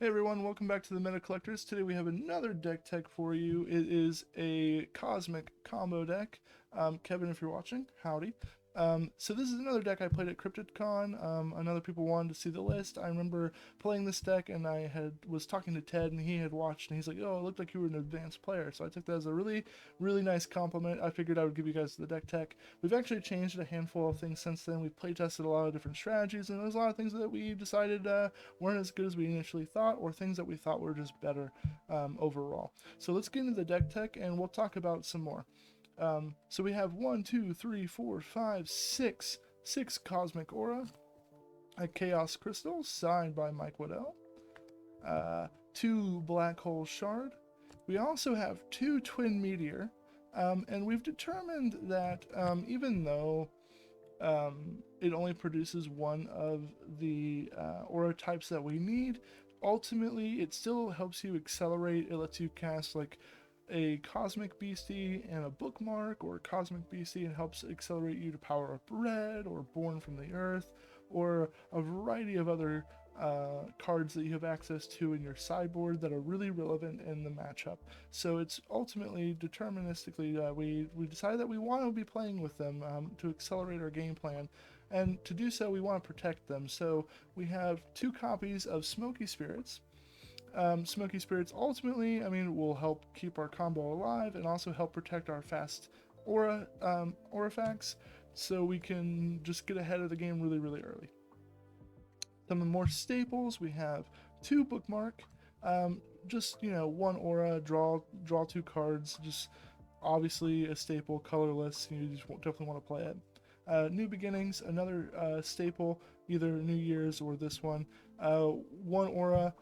Hey everyone, welcome back to the Meta Collectors. Today we have another deck tech for you. It is a Cosmic combo deck. Kevin, if you're watching, howdy. So this is another deck I played at CryptidCon. Another people wanted to see the list. I remember playing this deck and was talking to Ted and he had watched and he's like, oh, it looked like you were an advanced player. So I took that as a really, really nice compliment. I figured I would give you guys the deck tech. We've actually changed a handful of things since then. We've play tested a lot of different strategies and there's a lot of things that we decided weren't as good as we initially thought, or things that we thought were just better overall. So let's get into the deck tech and we'll talk about some more. So we have 1, 2, 3, 4, 5, 6, 6 Cosmic Aura, a Chaos Crystal signed by Mike Waddell, 2 Blackhole Shard. We also have 2 Twin Meteor, and we've determined that even though it only produces one of the aura types that we need, ultimately it still helps you accelerate. It lets you cast like a Cosmic Beastie and a Bookmark, or a Cosmic Beastie and helps accelerate you to Powerup Red or Borne from the Earth, or a variety of other cards that you have access to in your sideboard that are really relevant in the matchup. So it's ultimately deterministically that we decided that we want to be playing with them to accelerate our game plan. And to do so, we want to protect them. So we have 2 copies of Smokey Spirits. Smokey Spirits ultimately, will help keep our combo alive and also help protect our fast aurifacts, so we can just get ahead of the game really, really early. Some of the more staples, we have 2 Bookmark, just 1 aura, draw 2 cards, just obviously a staple, colorless. You just definitely want to play it. New Beginnings, another staple, either New Year's or this one. 1 aura,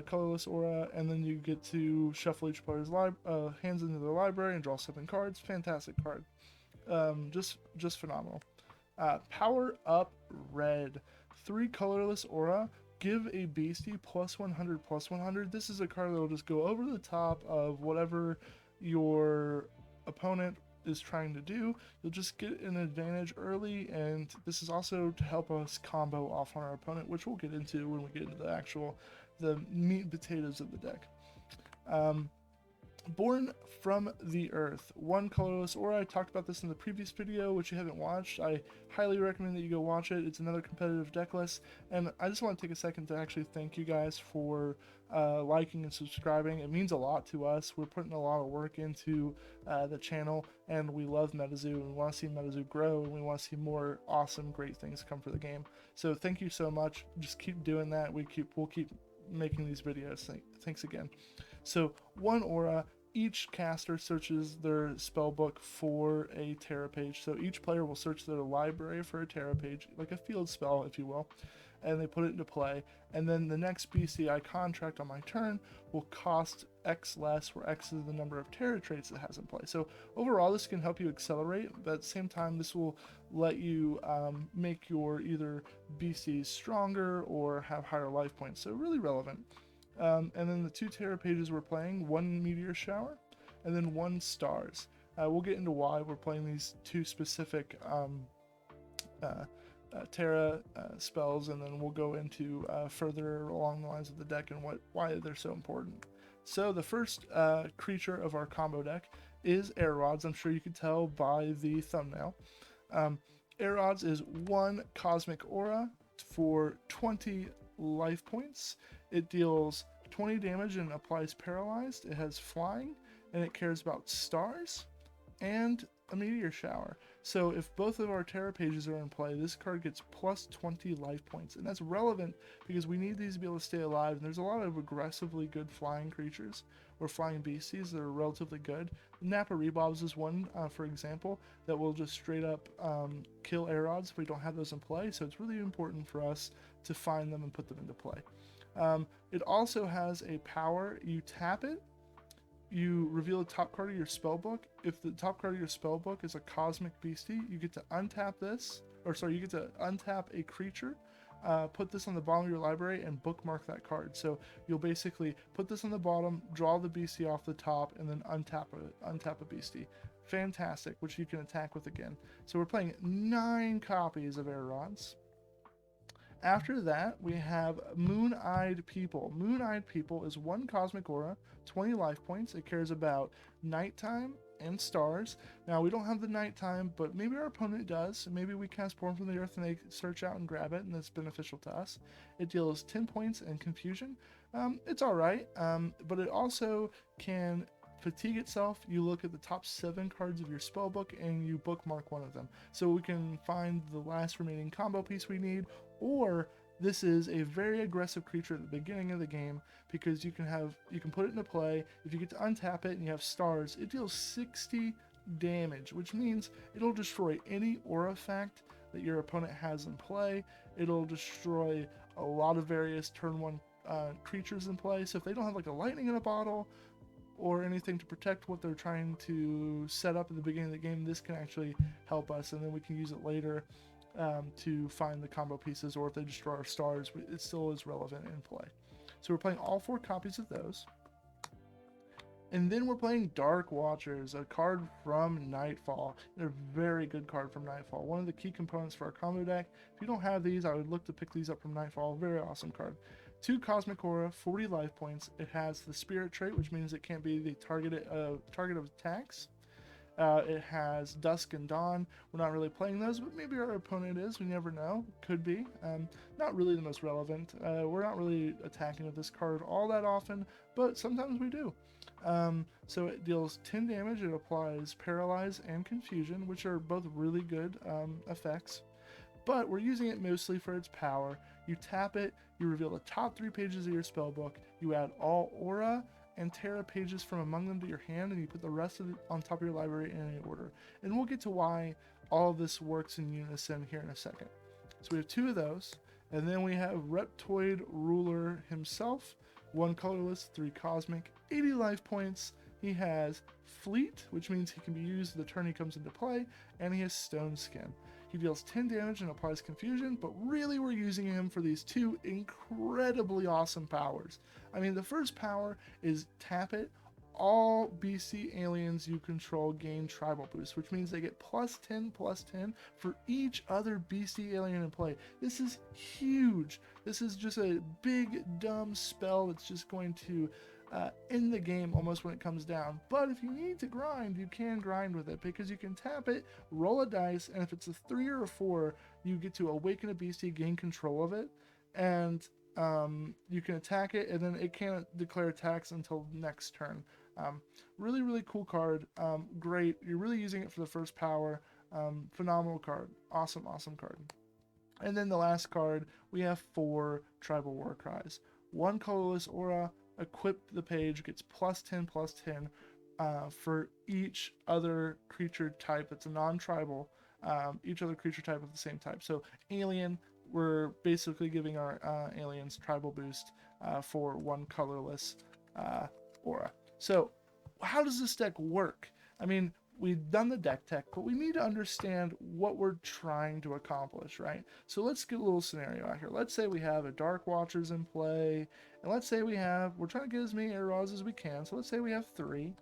colorless aura, and then you get to shuffle each player's hands into the library and draw 7 cards. Fantastic card. Just phenomenal. Powerup Red, 3 colorless aura. Give a beastie plus 100 plus 100. This is a card that will just go over the top of whatever your opponent is trying to do. You'll just get an advantage early, and this is also to help us combo off on our opponent, which we'll get into when we get into the meat and potatoes of the deck. Borne from the Earth, 1 colorless aura. I talked about this in the previous video, which you haven't watched. I highly recommend that you go watch it. It's another competitive deck list, and I just want to take a second to actually thank you guys for liking and subscribing. It means a lot to us. We're putting a lot of work into the channel, and we love Metazoo, and we want to see Metazoo grow, and we want to see more awesome, great things come for the game. So thank you so much. Just keep doing that. We'll keep making these videos. Thanks again. So 1 aura. Each caster searches their spellbook for a Terra page. So each player will search their library for a Terra page, like a field spell, if you will, and they put it into play. And then the next BCI contract on my turn will cost X less, where X is the number of Terra traits it has in play. So overall, this can help you accelerate, but at the same time, this will let you make your either BCs stronger or have higher life points. So really relevant. And then the 2 Terra pages we're playing, 1 Meteor Shower, and then 1 Stars. We'll get into why we're playing these 2 specific Terra spells, and then we'll go into further along the lines of the deck and why they're so important. So the first creature of our combo deck is Air Rods. I'm sure you could tell by the thumbnail. Air Rods is 1 Cosmic Aura for 20 life points. It deals 20 damage and applies paralyzed. It has flying, and it cares about stars and a Meteor Shower. So if both of our Terra pages are in play, this card gets plus 20 life points, and that's relevant because we need these to be able to stay alive, and there's a lot of aggressively good flying creatures or flying beasties that are relatively good. Napa Rebobs is one, for example, that will just straight up kill Air Rods if we don't have those in play, so it's really important for us to find them and put them into play. It also has a power. You tap it, you reveal the top card of your spellbook. If the top card of your spellbook is a Cosmic Beastie, you get to untap this, you get to untap a creature, put this on the bottom of your library, and bookmark that card. So you'll basically put this on the bottom, draw the beastie off the top, and then untap a beastie. Fantastic, which you can attack with again. So we're playing 9 copies of Air Rods. After that, we have Moon-Eyed People. Moon-Eyed People is 1 Cosmic Aura, 20 life points. It cares about nighttime and stars. Now, we don't have the nighttime, but maybe our opponent does. Maybe we cast Borne from the Earth and they search out and grab it, and it's beneficial to us. It deals 10 points and confusion. It's alright, but it also can fatigue itself. You look at the top 7 cards of your spellbook and you bookmark one of them. So we can find the last remaining combo piece we need, or this is a very aggressive creature at the beginning of the game because you can put it into play. If you get to untap it and you have stars, it deals 60 damage, which means it'll destroy any aura effect that your opponent has in play. It'll destroy a lot of various turn 1 creatures in play. So if they don't have like a lightning in a bottle or anything to protect what they're trying to set up at the beginning of the game, this can actually help us, and then we can use it later to find the combo pieces, or if they destroy our stars, it still is relevant in play. So we're playing all 4 copies of those. And then we're playing Dark Watchers, a card from Nightfall. They're a very good card from Nightfall. One of the key components for our combo deck. If you don't have these, I would look to pick these up from Nightfall. Very awesome card. 2 Cosmic Aura, 40 life points. It has the Spirit trait, which means it can't be the target of attacks. It has Dusk and Dawn. We're not really playing those, but maybe our opponent is. We never know. Could be. Not really the most relevant. We're not really attacking with this card all that often, but sometimes we do. So it deals 10 damage. It applies Paralyze and Confusion, which are both really good effects. But we're using it mostly for its power. You tap it, you reveal the top 3 pages of your spellbook, you add all Aura and Terra pages from among them to your hand, and you put the rest of it on top of your library in any order. And we'll get to why all of this works in unison here in a second. So we have 2 of those, and then we have Reptoid Ruler himself, 1 colorless, 3 cosmic, 80 life points. He has Fleet, which means he can be used the turn he comes into play, and he has Stone Skin. He deals 10 damage and applies Confusion, but really we're using him for these 2 incredibly awesome powers. I mean, the first power is tap it. All BC aliens you control gain tribal boost, which means they get +10/+10 for each other BC alien in play. This is huge. This is just a big, dumb spell that's just going to end the game almost when it comes down. But if you need to grind, you can grind with it, because you can tap it, roll a dice, and if it's a 3 or a 4, you get to awaken a BC, gain control of it, and you can attack it, and then it can't declare attacks until next turn. Really, really cool card. Great. You're really using it for the first power. Phenomenal card. Awesome card. And then the last card, we have 4 Tribal Warcries. 1 colorless aura. Equip the page, gets +10/+10 for each other creature type that's a non-tribal, each other creature type of the same type. So alien, we're basically giving our aliens tribal boost for 1 colorless aura. So how does this deck work? I mean, we've done the deck tech, but we need to understand what we're trying to accomplish, right? So let's get a little scenario out here. Let's say we have a Dark Watchers in play, and let's say we're trying to get as many air rods as we can. So let's say we have 3,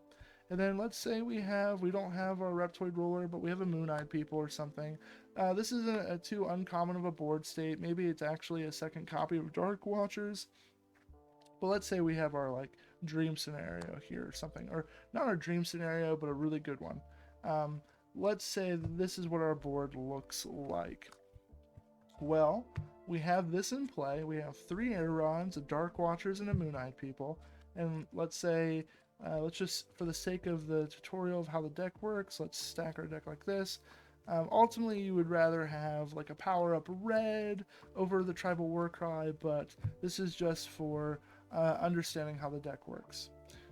and then let's say we don't have our Reptoid Ruler, but we have a Moon-Eyed People or something. This isn't a too uncommon of a board state. Maybe it's actually a second copy of Dark Watchers. But let's say we have our dream scenario here or something, or not our dream scenario, but a really good one. Let's say this is what our board looks like. Well, we have this in play. We have 3 air rods, a Dark Watchers, and a Moon-Eyed People. And let's say, let's just, for the sake of the tutorial of how the deck works, let's stack our deck like this. Ultimately, you would rather have like a Powerup Red over the Tribal Warcry, but this is just for understanding how the deck works.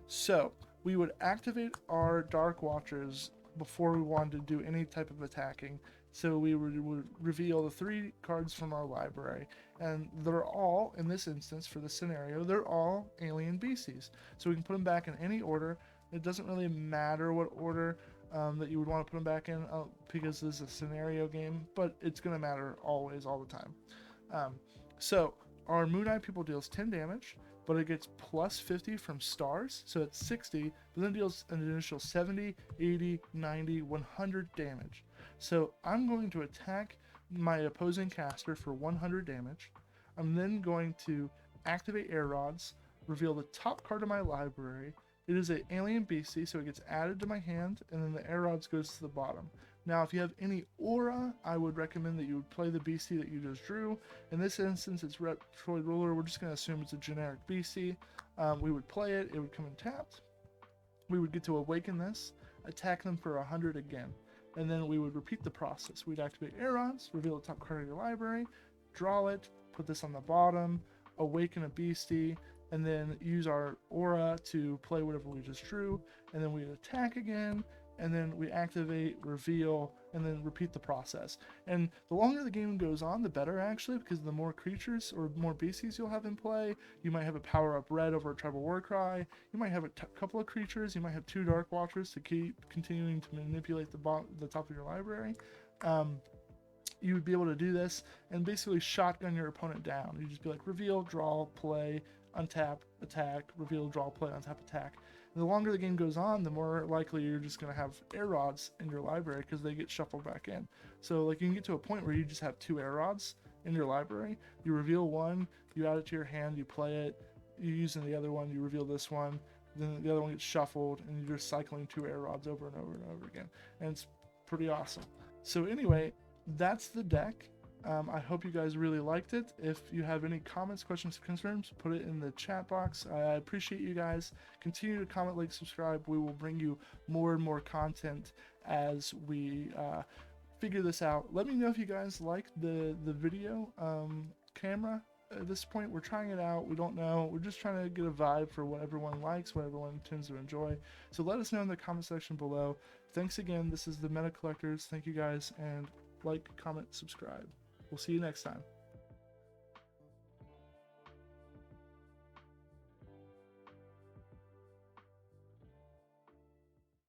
So we would activate our Dark Watchers before we wanted to do any type of attacking. So we would reveal the 3 cards from our library, and they're all, in this instance for the scenario, they're all alien BCs. So we can put them back in any order. It doesn't really matter what order that you would want to put them back in, because this is a scenario game, but it's going to matter always, all the time. So our Moon-Eyed People deals 10 damage, but it gets +50 from stars, so it's 60, but then deals an initial 70, 80, 90, 100 damage. So I'm going to attack my opposing caster for 100 damage. I'm then going to activate Air Rods, reveal the top card of my library. It is an alien beastie, so it gets added to my hand, and then the Air Rods goes to the bottom. Now, if you have any aura, I would recommend that you would play the beastie that you just drew. In this instance, it's Reptoid Ruler. We're just going to assume it's a generic beastie. We would play it. It would come in tapped. We would get to awaken this, attack them for 100 again, and then we would repeat the process. We'd activate Air Rods, reveal the top card of your library, draw it, put this on the bottom, awaken a beastie, and then use our aura to play whatever we just drew, and then we attack again, and then we activate, reveal, and then repeat the process. And the longer the game goes on, the better, actually, because the more creatures or more beasties you'll have in play. You might have a Powerup Red over a Tribal Warcry. You might have a couple of creatures. You might have 2 Dark Watchers to keep continuing to manipulate the top of your library. You would be able to do this and basically shotgun your opponent down. You just be like, reveal, draw, play, untap, attack, reveal, draw, play, untap, attack. And the longer the game goes on, the more likely you're just going to have Air Rods in your library because they get shuffled back in. So like you can get to a point where you just have 2 Air Rods in your library. You reveal one, you add it to your hand, you play it, you use the other one, you reveal this one, then the other one gets shuffled, and you're just cycling 2 Air Rods over and over and over again. And it's pretty awesome. So anyway, that's the deck. I hope you guys really liked it. If you have any comments, questions, concerns, put it in the chat box. I appreciate you guys. Continue to comment, like, subscribe. We will bring you more and more content as we figure this out. Let me know if you guys like the video camera. At this point, we're trying it out. We don't know. We're just trying to get a vibe for what everyone likes, what everyone tends to enjoy. So let us know in the comment section below. Thanks again. This is the Meta Collectors. Thank you guys, and like, comment, subscribe. We'll see you next time.